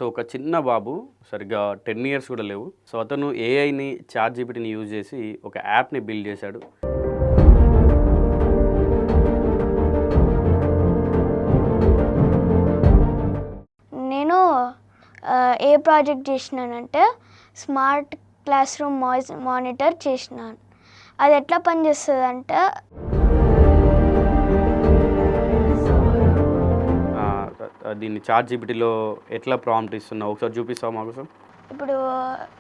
So ఒక చిన్న బాబు సరిగ్గా 10 ఇయర్స్ కూడా లేవు. సో అతను ఏఐని చాట్ జీపీటీని యూజ్ చేసి ఒక యాప్ని బిల్డ్ చేశాడు. నేను ఏ ప్రాజెక్ట్ చేసినానంటే స్మార్ట్ క్లాస్ రూమ్ మానిటర్ చేసినాను. అది ఎట్లా పనిచేస్తుంది అంటే దీన్ని చాట్ జీపీటీలో ఎట్లా ప్రాంప్ట్ ఇస్తున్నావు ఒకసారి చూపిస్తావు మాకు సార్? ఇప్పుడు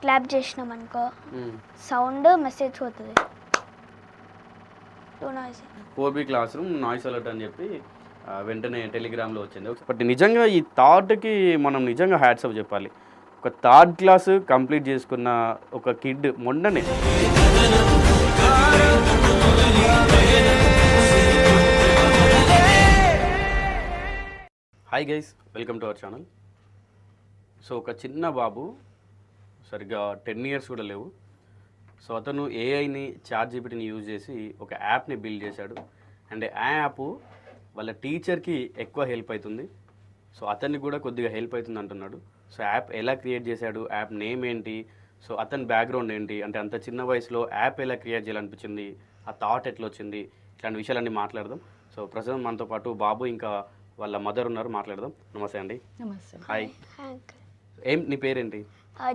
క్లాప్ చేసినాం అనుకో సౌండ్ మెసేజ్ పోతుంది. 4B class room noise alert అని చెప్పి వెంటనే టెలిగ్రామ్లో వచ్చింది. బట్ నిజంగా ఈ థాట్కి మనం నిజంగా హ్యాట్స్ ఆఫ్ చెప్పాలి. ఒక థర్డ్ క్లాస్ కంప్లీట్ చేసుకున్న ఒక కిడ్ మొన్ననే hi guys, welcome to our channel. So ఒక చిన్న బాబు సరిగ్గా 10 ఇయర్స్ కూడా లేవు. సో అతను ఏఐని చాట్ జీపీటీని యూజ్ చేసి ఒక యాప్ని బిల్డ్ చేశాడు. అండ్ ఆ యాప్ వాళ్ళ టీచర్కి ఎక్కువ హెల్ప్ అవుతుంది. సో అతనికి కూడా కొద్దిగా హెల్ప్ అవుతుంది అంటున్నాడు. సో యాప్ ఎలా క్రియేట్ చేశాడు, యాప్ నేమ్ ఏంటి, సో అతని బ్యాక్గ్రౌండ్ ఏంటి, అంటే అంత చిన్న వయసులో యాప్ ఎలా క్రియేట్ చేయాలనిపించింది, ఆ థాట్ ఎట్లా వచ్చింది, ఇట్లాంటి విషయాలన్నీ మాట్లాడదాం. సో ప్రస్తుతం మనతో పాటు బాబు ఇంకా వాళ్ళ మదర్ ఉన్నారు, మాట్లాడదాం. నమస్తే అండి. నమస్తే. హాయ్. ఏం నీ పేరేంటి?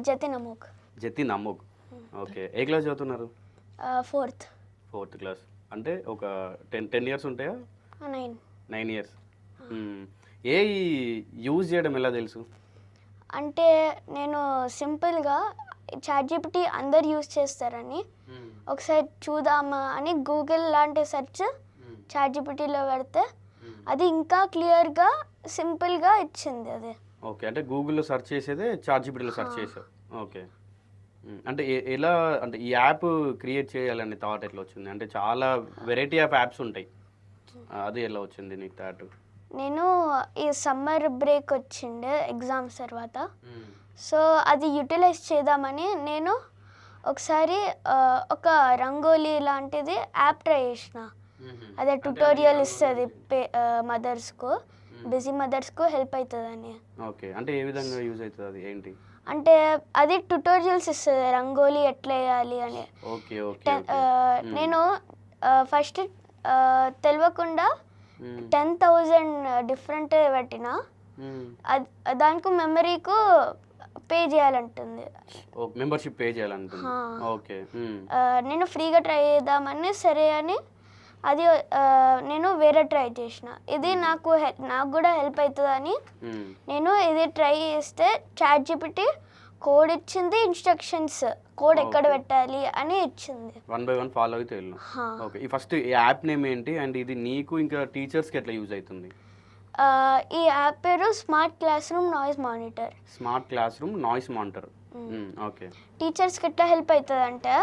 జతిన్ అమోఘ్. జతిన్ అమోఘ్. ఓకే, ఏ క్లాస్ చదువుతున్నారు? Fourth class. అంటే ఒక 10 ఇయర్స్ ఉంటాయా? 9 ఇయర్స్. ఏ యూజ్ చేయడం ఎలా తెలుసు? అంటే నేను సింపుల్గా చాట్ జీపీటీ అందరు యూజ్ చేస్తారని ఒకసారి చూద్దామా అని గూగుల్ లాంటి సెర్చ్ చాట్ జీపీటీలో పెడితే అది ఇంకా క్లియర్గా సింపుల్గా ఇచ్చింది. అదే ఓకే, అంటే గూగుల్లో సెర్చ్ చేసేదే చాట్ జీపీటీలో సెర్చ్ చేసావు. ఓకే, అంటే ఎలా, అంటే ఈ యాప్ క్రియేట్ చేయాలని థాట్ ఎట్లా వచ్చింది? అంటే చాలా వెరైటీ ఆఫ్ యాప్స్ ఉంటాయి, అది ఎలా వచ్చింది నీకు థాట్? నేను ఈ సమ్మర్ బ్రేక్ వచ్చిండే ఎగ్జామ్స్ తర్వాత, సో అది యూటిలైజ్ చేద్దామని నేను ఒకసారి ఒక రంగోలీ లాంటిది యాప్ ట్రై చేసిన. అదే ట్యుటోరియల్ ఇస్తుంది మదర్స్కు, బిజీ మదర్స్కు హెల్ప్ అవుతుందని. ఓకే, అంటే ఏ విధంగా యూజ్ అవుతుంది, అది ఏంటి? అంటే అది ట్యుటోరియల్స్ ఇస్తుంది రంగోలీ ఎట్లా వేయాలి అని. Okay okay. నేను ఫస్ట్ తెలియకుండా 10,000 డిఫరెంట్ పెట్టిన, దానికి మెమరీకు పే చేయాలంటుంది. మెంబర్షిప్ పే చేయాలంటుంది. ఓకే, నేను ఫ్రీగా ట్రై చేద్దామని సరే అని అది నేను వేరే ట్రై చేసిన. ఇది నాకు కూడా హెల్ప్ అవుతుందని నేను ఇది ట్రై చేస్తే చాట్ జీపీటీ కోడ్ ఇచ్చింది, ఇన్స్ట్రక్షన్స్ కోడ్ ఎక్కడ పెట్టాలి అని ఇచ్చింది. 1 by 1 ఫాలో అయితే వెళ్ళను. ఓకే, ఈ ఫస్ట్ ఈ యాప్ నేమ్ ఏంటి, అండ్ ఇది నీకు ఇంకా టీచర్స్కి ఎట్లా యూజ్ అవుతుంది? ఈ యాప్ పేరు smart class room noise monitor. Smart class room noise monitor. Okay, టీచర్స్కి ఎట్లా హెల్ప్ అవుతుంది అంటే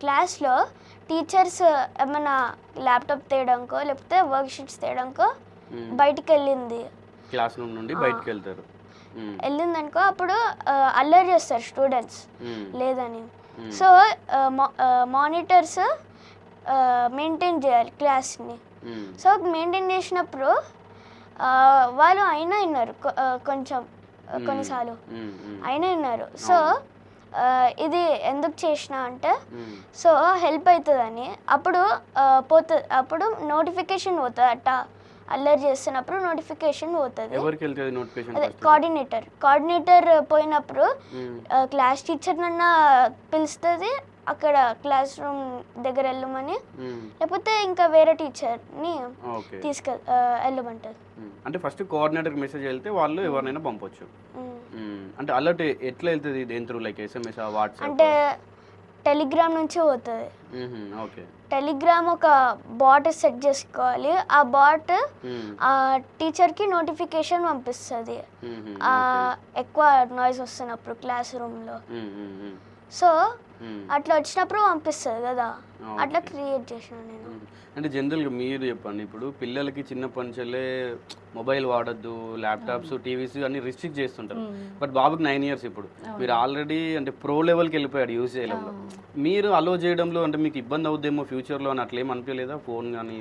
క్లాస్లో టీచర్స్ ఏమైనా ల్యాప్టాప్ తేయడానికో లేకపోతే వర్క్ షీట్స్ తేయడానికో బయటికి వెళ్ళింది, క్లాస్ రూమ్ నుండి బయటికి వెళ్తారు, వెళ్ళిందనుకో అప్పుడు అల్లరి చేస్తారు స్టూడెంట్స్ లేదని. సో మానిటర్స్ మెయింటైన్ చేయాలి క్లాస్ని. సో మెయింటైన్ చేసినప్పుడు వాళ్ళు అయినా విన్నారు, కొంచెం కొన్నిసార్లు అయినా విన్నారు. సో ఇది ఎందుకు చేసిన అంటే సో హెల్ప్ అవుతుందని. అప్పుడు అప్పుడు నోటిఫికేషన్ పోతుంది, అట్ట అల్లరి చేస్తున్నప్పుడు నోటిఫికేషన్ పోతుంది. అదే కోఆర్డినేటర్ పోయినప్పుడు క్లాస్ టీచర్ నన్న పిలుస్తుంది, అక్కడ క్లాస్ రూమ్ దగ్గర వెళ్ళమని, లేకపోతే ఇంకా వేరే టీచర్ని వెళ్ళమంటారు. అంటే ఫస్ట్ కోఆర్డినేటర్ మెసేజ్ వెళ్తే వాళ్ళు ఎవరినైనా పంపొచ్చు. అంటే అలర్ట్ ఎట్లా వెళ్తుంది, దేని త్రూ, లైక్ SMS, వాట్సాప్? అంటే టెలిగ్రామ్ నుంచి పోతుంది. ఓకే, టెలిగ్రామ్ ఒక బాట్ సెట్ చేసుకోవాలి. ఆ బాట్ ఆ టీచర్కి నోటిఫికేషన్ పంపిస్తుంది ఎక్కువ నాయిస్ వస్తున్నప్పుడు క్లాస్ రూమ్లో. సో అట్లా వచ్చినప్పుడు పంపిస్తుంది కదా, అట్లా క్రియేట్ చేసిన నేను. అంటే జనరల్గా మీరు చెప్పండి, ఇప్పుడు పిల్లలకి చిన్నప్పటి నుంచే మొబైల్ వాడద్దు, ల్యాప్టాప్స్, టీవీస్ అన్ని రిస్ట్రిక్ట్ చేస్తుంటారు. బట్ బాబుకి 9 years ఇప్పుడు, మీరు ఆల్రెడీ అంటే ప్రో లెవెల్కి వెళ్ళిపోయాడు యూజ్ చేయడంలో. మీరు అలో చేయడంలో అంటే మీకు ఇబ్బంది అవుద్దేమో ఫ్యూచర్లో అని అట్లా ఏం అనిపించలేదా ఫోన్ కానీ?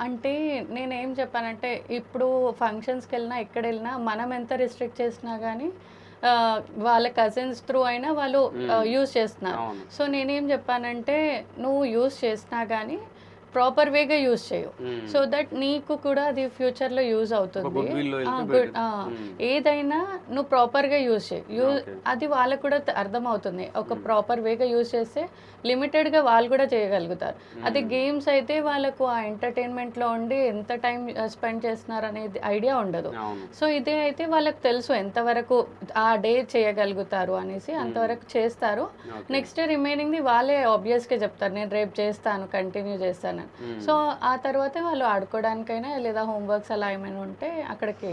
అంటే నేనేం చెప్పానంటే, ఇప్పుడు ఫంక్షన్స్కి వెళ్ళినా ఎక్కడ వెళ్ళినా మనం ఎంత రిస్ట్రిక్ట్ చేసినా కానీ వాళ్ళ కజిన్స్ త్రూ అయినా వాళ్ళు యూజ్ చేస్తున్నారు. సో నేనేం చెప్పానంటే, నువ్వు యూజ్ చేసినా కానీ ప్రాపర్ వేగా యూజ్ చేయు, సో దట్ నీకు కూడా అది ఫ్యూచర్లో యూజ్ అవుతుంది. ఏదైనా నువ్వు ప్రాపర్గా యూజ్ చేయి, అది వాళ్ళకు కూడా అర్థమవుతుంది. ఒక ప్రాపర్ వేగా యూజ్ చేస్తే లిమిటెడ్గా వాళ్ళు కూడా చేయగలుగుతారు. అది గేమ్స్ అయితే వాళ్ళకు ఆ ఎంటర్టైన్మెంట్లో ఉండి ఎంత టైం స్పెండ్ చేస్తున్నారు అనేది ఐడియా ఉండదు. సో ఇదే అయితే వాళ్ళకి తెలుసు ఎంతవరకు ఆ డే చేయగలుగుతారు అనేసి, అంతవరకు చేస్తారు. నెక్స్ట్ డే రిమైనింగ్ది వాళ్ళే ఆబ్వియస్గా చెప్తారు, నేను రేపు చేస్తాను, కంటిన్యూ చేస్తాను. సో ఆ తర్వాత వాళ్ళు ఆడుకోవడానికైనా లేదా హోంవర్క్స్ అలా ఏమైనా ఉంటే అక్కడికి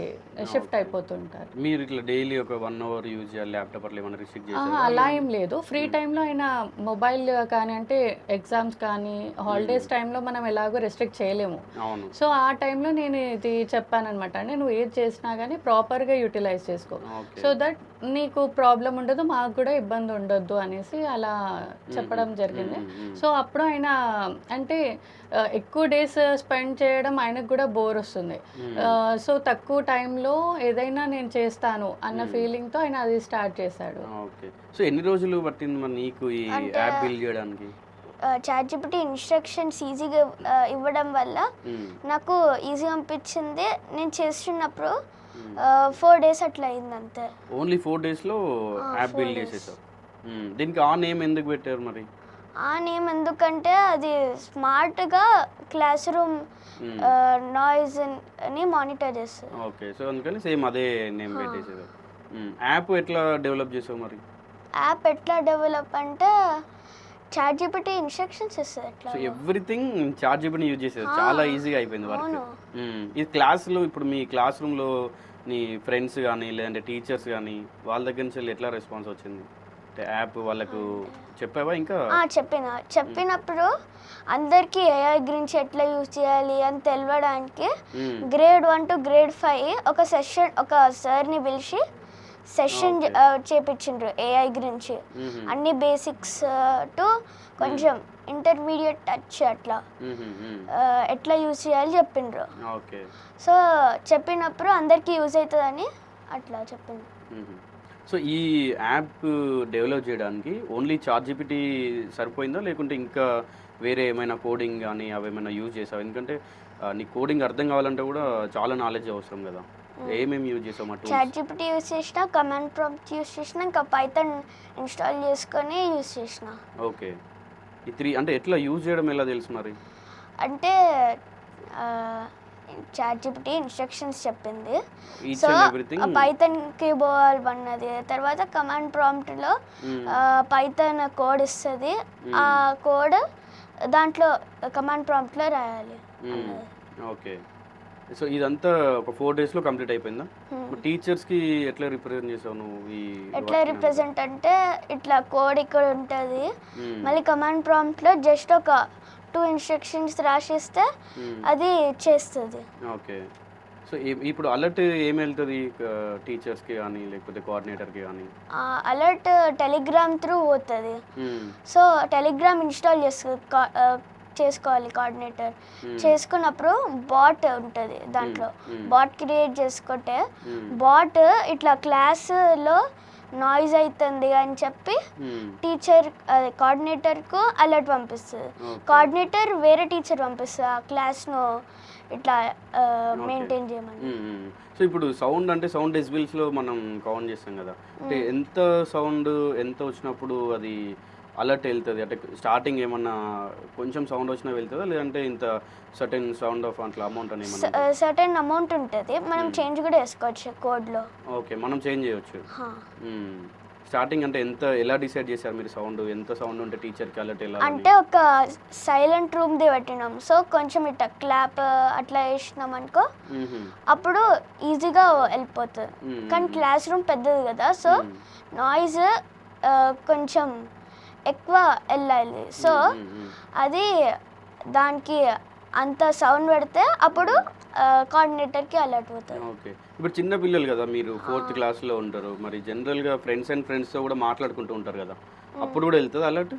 షిఫ్ట్ అయిపోతుంటారు. మీరు ఇట్లా డైలీ ఒక 1 hour యూజ్ చేయాలి ల్యాప్టాప్ అట్లా ఏమైనా రిస్ట్రిక్ట్ చేశారా? అలా ఏం లేదు. ఫ్రీ టైంలో అయినా మొబైల్ కానీ, అంటే ఎగ్జామ్స్ కానీ హాలిడేస్ టైంలో మనం ఎలాగో రెస్ట్రిక్ట్ చేయలేము. సో ఆ టైంలో నేను ఇది చెప్పానమాట, అంటే నువ్వు ఏది చేసినా కానీ ప్రాపర్గా యూటిలైజ్ చేసుకో, సో దట్ నీకు ప్రాబ్లం ఉండదు, మాకు కూడా ఇబ్బంది ఉండొద్దు అనేసి అలా చెప్పడం జరిగింది. సో అప్పుడు ఆయన అంటే ఎక్కువ డేస్ స్పెండ్ చేయడం ఆయనకు కూడా బోర్ వస్తుంది. సో తక్కువ టైంలో ఏదైనా నేను చేస్తాను అన్న ఫీలింగ్తో ఆయన అది స్టార్ట్ చేశాడు. ఓకే. సో ఎన్ని రోజులు పట్టింది మరి నీకు ఈ యాప్ బిల్డ్ చేయడానికి? ChatGPT ఇన్స్ట్రక్షన్స్ ఈజీగా ఇవ్వడం వల్ల నాకు ఈజీగా అనిపించింది. నేను చేస్తున్నప్పుడు 4 days అట్లా అయింది అంతే. ఓన్లీ 4 daysలో యాప్ బిల్డ్ చేసేసావు. దీనికి ఆ నేమ్ ఎందుకు పెట్టారు మరి? ఆ నేమ్ ఎందుకంటే అది స్మార్ట్గా క్లాస్ రూమ్ నాయిస్ అని మానిటర్ చేస్తుంది. ఓకే. సో అందుకని సేమ్ అదే నేమ్ పెట్టేసేది. యాప్ ఎట్లా డెవలప్ చేసావు మరి? యాప్ ఎట్లా డెవలప్ అంటే ChatGPT ఇన్స్ట్రక్షన్స్ ఇస్తుంది ఎట్లా. సో ఎవ్రీథింగ్ ChatGPT యూజ్ చేసేది, చాలా ఈజీగా అయిపోయింది వర్క్. ఈ క్లాస్లో ఇప్పుడు మీ క్లాస్ రూమ్లో నీ ఫ్రెండ్స్ కానీ లేదంటే టీచర్స్ కానీ వాళ్ళ దగ్గర నుంచి ఎట్లా రెస్పాన్స్ వచ్చింది? యాప్ వాళ్ళకు చెప్పావా? ఇంకా చెప్పినప్పుడు అందరికీ AI గురించి ఎట్లా యూజ్ చేయాలి అని తెలియడానికి grade 1 to grade 5 ఒక సెషన్, ఒక సార్ని పిలిచి సెషన్ చేపించిండ్రు AI గురించి. అన్ని బేసిక్స్ టు కొంచెం ఇంటర్మీడియట్ టచ్ అట్లా ఎట్లా యూజ్ చేయాలి చెప్పిండ్రు. సో చెప్పినప్పుడు అందరికీ యూజ్ అవుతుందని అట్లా చెప్పిండ్రు. సో ఈ యాప్ డెవలప్ చేయడానికి ఓన్లీ ChatGPT సరిపోయిందా, లేకుంటే ఇంకా వేరే ఏమైనా కోడింగ్ కానీ అవేమైనా యూజ్ చేసావు? ఎందుకంటే నీ కోడింగ్ అర్థం కావాలంటే కూడా చాలా నాలెడ్జ్ అవసరం కదా. ఏమేమి యూజ్ చేసావు? ChatGPT యూజ్ చేసిన, కమాండ్ ప్రాంప్ట్ యూజ్ చేసిన, ఇంకా పైథాన్ ఇన్స్టాల్ చేసుకొని యూజ్ చేసిన. ఓకే. ఈ 3 అంటే ఎట్లా యూజ్ చేయడం ఎలా తెలుసు మరి? అంటే ChatGPT ఇన్స్ట్రక్షన్స్ చెప్పింది. సో పైథాన్కి పోవాలన్నది, తర్వాత కమాండ్ ప్రాంప్ట్లో పైథాన్ కోడ్ ఇస్తుంది, ఆ కోడ్ దాంట్లో కమాండ్ ప్రాంప్ట్లో రాయాలి. ఓకే. సో ఇదంతా ఒక 4 daysలో కంప్లీట్ అయిపోయిందా? టీచర్స్కి ఎట్లా రిప్రజెంట్ చేసావు నువ్వు? ఎట్లా రిప్రజెంట్ అంటే ఇట్లా కోడ్ ఇక్కడ ఉంటుంది, మళ్ళీ కమాండ్ ప్రాంప్ట్లో జస్ట్ ఒక 2 ఇన్స్ట్రక్షన్స్ రాసిస్తే అది చేస్తుంది. ఓకే. సో ఇప్పుడు అలర్ట్ ఏమి వెళ్తుంది టీచర్స్కి కానీ లేకపోతే కోఆర్డినేటర్కి కానీ? అలర్ట్ టెలిగ్రామ్ త్రూ పోతుంది. సో టెలిగ్రామ్ ఇన్స్టాల్ చేసుకోవాలి కోఆర్డినేటర్. చేసుకున్నప్పుడు బాట్ ఉంటుంది, దాంట్లో బాట్ క్రియేట్ చేసుకుంటే బాట్ ఇట్లా క్లాస్లో నాయిస్ అవుతుంది అని చెప్పి టీచర్ కోఆర్డినేటర్కు అలర్ట్ పంపిస్తుంది. కోఆర్డినేటర్ వేరే టీచర్ పంపిస్తుంది ఆ క్లాస్ను ఇట్లా మెయింటైన్ చేయమని. సో ఇప్పుడు సౌండ్ అంటే సౌండ్ డెసిబెల్స్లో మనం కౌంట్ చేస్తాం కదా, అంటే ఎంత సౌండ్ ఎంత వచ్చినప్పుడు అది అలర్ట్ వెళ్తుంది? అంటే స్టార్టింగ్ ఏమన్నా కొంచెం సౌండ్ వచ్చినా వెళ్తుందా, లేదంటే ఇంత సర్టెన్ సౌండ్ ఆఫ్ అట్లా అమౌంట్ అని ఏమన్నా? సర్టెన్ అమౌంట్ ఉంటుంది, మనం చేంజ్ కూడా చేసుకోవచ్చు కోడ్లో. ఓకే, మనం చేంజ్ చేయవచ్చు. స్టార్టింగ్ అంటే ఎంత, ఎలా డిసైడ్ చేశారు మీరు సౌండ్ ఎంత సౌండ్ ఉంటే టీచర్కి అలర్ట్ ఎలా? అంటే ఒక సైలెంట్ రూమ్ది పెట్టినాం, సో కొంచెం ఇట్లా క్లాప్ అట్లా వేసినాం అనుకో అప్పుడు ఈజీగా వెళ్ళిపోతుంది. కానీ క్లాస్ రూమ్ పెద్దది కదా, సో నాయిస్ కొంచెం ఎక్కువ వెళ్ళాలి. సో అది దానికి అంత సౌండ్ పెడితే అప్పుడు కోఆర్డినేటర్కి అలర్ట్ అవుతుంది. ఓకే. ఇప్పుడు చిన్న పిల్లలు కదా, మీరు 4th క్లాస్లో ఉంటారు, మరి జనరల్గా ఫ్రెండ్స్తో కూడా మాట్లాడుకుంటూ ఉంటారు కదా, అప్పుడు కూడా వెళ్తుంది అలర్ట్?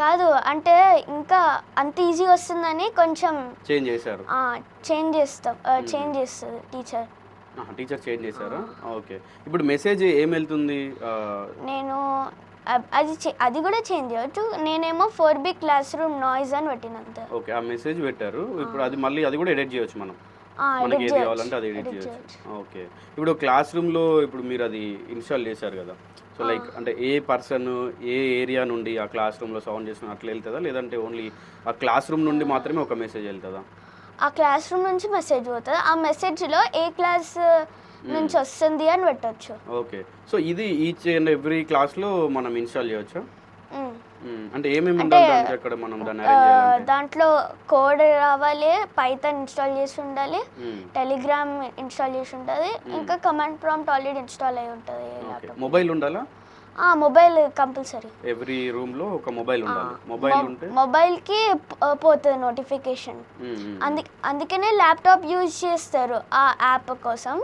కాదు, అంటే ఇంకా అంత ఈజీ వస్తుందని కొంచెం చేంజ్ చేశారు. చేంజ్ చేస్తుంది టీచర్. టీచర్ చేంజ్ చేశారా? ఓకే. ఇప్పుడు మెసేజ్ ఏం వెళ్తుంది? నేను అది కూడా చేంజ్ చేయవచ్చు. నేనేమో 4B క్లాస్ రూమ్ నాయిస్ అని పెట్టినంత. ఓకే, ఆ మెసేజ్ పెట్టారు. ఇప్పుడు అది మళ్ళీ అది కూడా ఎడిట్ చేయొచ్చు మనం, మనకి ఏది కావాలంటే అది ఎడిట్ చేయొచ్చు. ఓకే. ఇప్పుడు క్లాస్ రూమ్లో ఇప్పుడు మీరు అది ఇన్స్టాల్ చేశారు కదా, సో లైక్ అంటే ఏ పర్సన్ ఏ ఏరియా నుండి ఆ క్లాస్ రూమ్లో సౌండ్ చేసిన అట్లా వెళ్తుందా, లేదంటే ఓన్లీ ఆ క్లాస్ రూమ్ నుండి మాత్రమే ఒక మెసేజ్ వెళ్తుందా? ఆ క్లాస్ రూమ్ నుంచి మెసేజ్ పోతుంది. ఆ మెసేజ్లో ఏ క్లాస్ నుంచి వస్తుంది అని పెట్టచ్చు. ఓకే. సో ఇది ఈచ్ అండ్ ఎవ్రీ క్లాస్లో మనం ఇన్స్టాల్ చేయొచ్చా? అంటే ఏమేమి ఉండాలి అక్కడ మనం దాన్ని అరేంజ్ చేయాలంటే? దాంట్లో కోడ్ రావాలి, పైథాన్ ఇన్స్టాల్ చేసి ఉండాలి, టెలిగ్రామ్ ఇన్స్టాల్ చేసి ఉంటుంది, ఇంకా కమాండ్ ప్రాంప్ట్ ఆల్రెడీ ఇన్స్టాల్ అయి ఉంటుంది. మొబైల్ ఉండాలా? Mobile compulsory. ఎవ్రీ రూమ్ లో ఒక మొబైల్ ఉండాలి. మొబైల్ ఉంటే మొబైల్కి పోతుంది నోటిఫికేషన్. అందుకనే ల్యాప్టాప్ యూజ్ చేస్తారు ఆ యాప్ కోసం,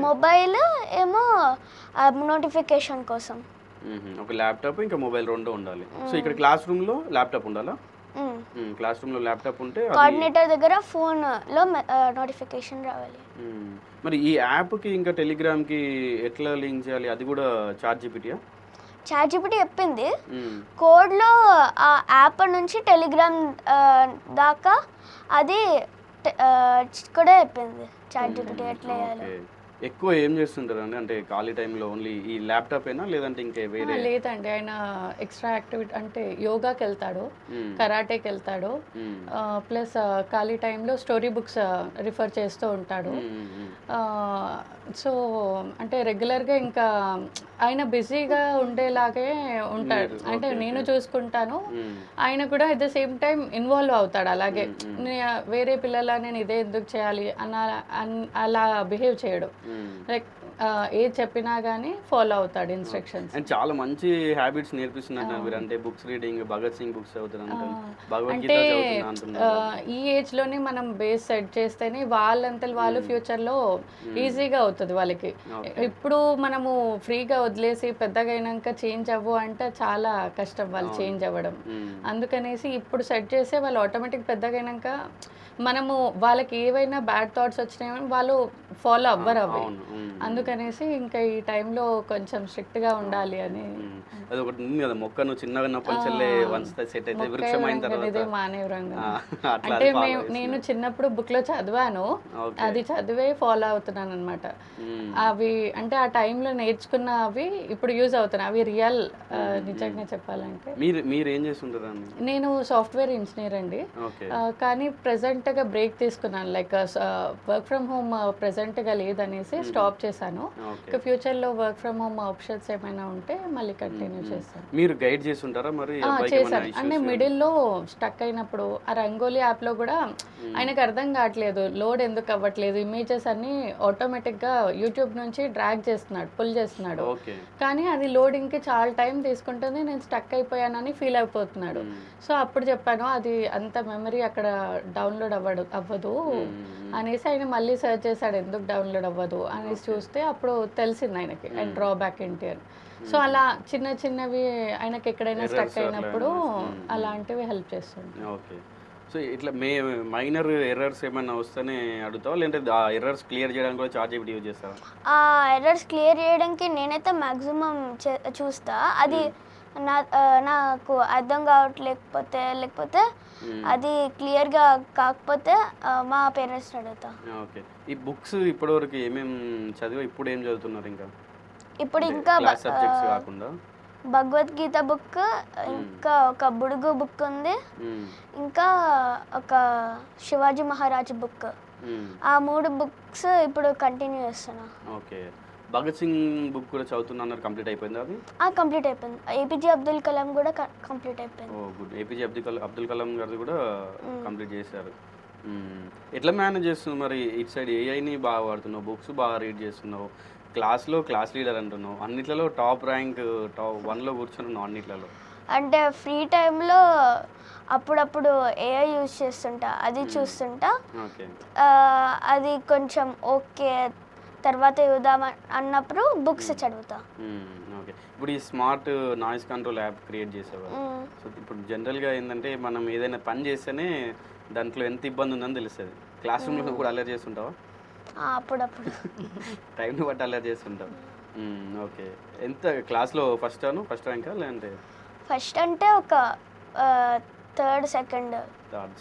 మొబైల్ ఏమో నోటిఫికేషన్ కోసం. ఒక ల్యాప్టాప్ ఇంకా మొబైల్ రెండు ఉండాలి. సో ఇక్కడ క్లాస్ రూమ్ లో ల్యాప్టాప్ ఉండాలా? క్లాస్ రూమ్ లో ల్యాప్టాప్ ఉంటే కోఆర్డినేటర్ దగ్గర ఫోన్ లో నోటిఫికేషన్ రావాలి. మరి ఈ యాప్ కి ఇంకా టెలిగ్రామ్ కి ఎట్లా లింక్ చేయాలి? అది కూడా చాట్‌జీపీటీ చెప్పింది. కోడ్ లో ఆ యాప్ నుంచి టెలిగ్రామ్ దాకా అది కూడా చెప్పింది చాట్‌జీపీటీ ఎట్లా చేయాలి. ఎక్కువ ఏం చేస్తుంటారు అండి? అంటే ఖాళీ టైంలో ఓన్లీ ఈ ల్యాప్టాప్ ఏనా, లేదంటే ఇంకా వేరే? లేదండి, ఆయన ఎక్స్ట్రా యాక్టివిటీ అంటే యోగాకి వెళ్తాడు, కరాటేకి వెళ్తాడు, ప్లస్ ఖాళీ టైంలో స్టోరీ బుక్స్ రిఫర్ చేస్తూ ఉంటాడు. సో అంటే రెగ్యులర్గా ఇంకా ఆయన బిజీగా ఉండేలాగే ఉంటాడు. అంటే నేను చూసుకుంటాను, ఆయన కూడా at the same time involve అవుతాడు. అలాగే వేరే పిల్లల నేను ఇదే ఎందుకు చేయాలి అలా బిహేవ్ చేయడు. లైక్ ఏది చెప్పినా కానీ ఫాలో అవుతాడు ఇన్స్ట్రక్షన్స్. అండ్ చాలా మంచి హ్యాబిట్స్ నేర్పిస్తున్నారు మీరు. అంటే books reading, Bhagat Singh books చదువుతారు, భగవద్గీత చదువుతున్నారు. ఈ ఏజ్ లోనే మనం బేస్ సెట్ చేస్తేనే వాళ్ళంతా వాళ్ళు ఫ్యూచర్ లో ఈజీగా అవుతుంది వాళ్ళకి. ఇప్పుడు మనము ఫ్రీగా వదిలేసి పెద్దగా అయినాక చేంజ్ అవ్వు అంటే చాలా కష్టం వాళ్ళు చేంజ్ అవ్వడం. అందుకనేసి ఇప్పుడు సెట్ చేస్తే వాళ్ళు ఆటోమేటిక్ పెద్దగా అయినాక మనము వాళ్ళకి ఏవైనా బ్యాడ్ థాట్స్ వచ్చినాయని వాళ్ళు ఫాలో అవ్వరు అవి. అందుకనేసి ఇంకా ఈ టైంలో కొంచెం స్ట్రిక్ట్గా ఉండాలి అని. అది ఒకటి ఉంది కదా, మొక్కను చిన్నగా నప్పల్చల్లే వన్స్ సెట్ అయితే వృక్షం అయిన తర్వాత మానేవరంగా. అంటే నేను చిన్నప్పుడు బుక్ లో చదివాను, అది చదివే ఫాలో అవుతున్నాను అనమాట. అవి అంటే ఆ టైంలో నేర్చుకున్న అవి ఇప్పుడు యూజ్ అవుతున్నాయి. అవి రియల్. నిజంగా చెప్పాలంటే మీరు ఏం చేస్తుంటారు? నేను సాఫ్ట్వేర్ ఇంజనీర్ అండి, కానీ ప్రెసెంట్ గా బ్రేక్ తీసుకున్నాను. Like work from home present గా లేదనేసి స్టాప్ చేశాను. ఫ్యూచర్ లో వర్క్ ఫ్రమ్ హోమ్ ఆప్షన్స్ ఏమైనా ఉంటే మళ్ళీ కంటిన్యూ చేస్తాను. మీరు గైడ్ చేస్తుంటారా మరి? చేశాను. అంటే మిడిల్ లో స్టక్ అయినప్పుడు ఆ రంగోలీ యాప్ లో కూడా ఆయనకు అర్థం కావట్లేదు, లోడ్ ఎందుకు అవ్వట్లేదు, ఇమేజెస్ అన్ని ఆటోమేటిక్ గా యూట్యూబ్ నుంచి డ్రాగ్ చేస్తున్నాడు, పుల్ చేస్తున్నాడు, కానీ అది లోడింగ్ కి చాలా టైం తీసుకుంటుంది, నేను స్టక్ అయిపోయానని ఫీల్ అయిపోతున్నాడు. సో అప్పుడు చెప్పాను అది అంత మెమరీ అక్కడ డౌన్లోడ్ అవ్వదు అనేసి ఆయన మళ్ళీ సర్చ్ చేశాడు ఎందుకు డౌన్లోడ్ అవ్వదు అనేసి చూస్తే అప్పుడు తెలిసింది ఆయనకి అండ్ డ్రాబ్యాక్ ఏంటి అని. సో అలా చిన్న చిన్నవి ఆయనకి ఎక్కడైనా స్టక్ అయినప్పుడు అలాంటివి హెల్ప్ చేస్తుంది. ఓకే. సో ఇట్లా మైనర్ ఎర్రర్స్ ఏమైనా వస్తేనే అడుగుతావా, లేదంటే ఆ ఎర్రర్స్ క్లియర్ చేయడానికి కూడా చాట్‌జీపీటీ యూజ్ చేస్తావా? ఆ ఎర్రర్స్ క్లియర్ చేయడానికి నేనైతే మ్యాక్సిమం చూస్తా. అది నాకు అర్థం లేకపోతే అది క్లియర్గా కాకపోతే మా పేరెంట్స్ని అడుగుతా. ఓకే. ఈ బుక్స్ ఇప్పటివరకు ఏమేమి చదివా, ఇప్పుడు ఏం చదువుతున్నారు? ఇప్పుడు ఇంకా సబ్జెక్ట్స్ కాకుండా భగవద్గీత బుక్, ఇంకా ఒక బుడుగు బుక్ ఉంది, ఇంకా ఒక శివాజీ మహారాజ్ బుక్. ఆ 3 బుక్స్ ఇప్పుడు కంటిన్యూ చేస్తున్నా. ఓకే. భగత్ సింగ్ బుక్ కూడా చదువుతున్నారు, కంప్లీట్ అయిపోయింది అది? కంప్లీట్ అయిపోయింది. ఏపీజే అబ్దుల్ కలాం కూడా కంప్లీట్ అయిపోయింది. ఓ గుడ్. ఏపీజే అబ్దుల్ కలాం గారిది కూడా కంప్లీట్ చేశారు. ఎట్లా మేనేజ్ చేస్తున్నావు మరి? ఇటు సైడ్ ఏఐని బాగా వాడుతున్నావు, బుక్స్ బాగా రీడ్ చేస్తున్నావు, క్లాస్లో క్లాస్ లీడర్ అంటున్నావు, అన్నిట్లలో టాప్ ర్యాంక్ టాప్ 1లో కూర్చున్నావు అన్నిట్లలో. అంటే ఫ్రీ టైంలో అప్పుడప్పుడు ఏఐ యూజ్ చేస్తుంటా, అది చూస్తుంటా. ఓకే. అది కొంచెం ఓకే తర్వాత చూద్దాం అన్నప్పుడు బుక్స్ చదువుతా. ఓకే. ఇప్పుడు ఈ smart noise control app create చేసేవారు. సో ఇప్పుడు జనరల్గా ఏంటంటే మనం ఏదైనా పని చేస్తేనే దాంట్లో ఎంత ఇబ్బంది ఉందని తెలుస్తుంది. క్లాస్ రూమ్లో కూడా అలర్ట్ చేస్తుంటావా? అప్పుడప్పుడు టైంని బట్టి అలర్ట్ చేస్తుంటావు. ఓకే. ఎంత క్లాస్లో ఫస్ట్ ర్యాంకా లేదంటే ఫస్ట్ అంటే ఒక థర్డ్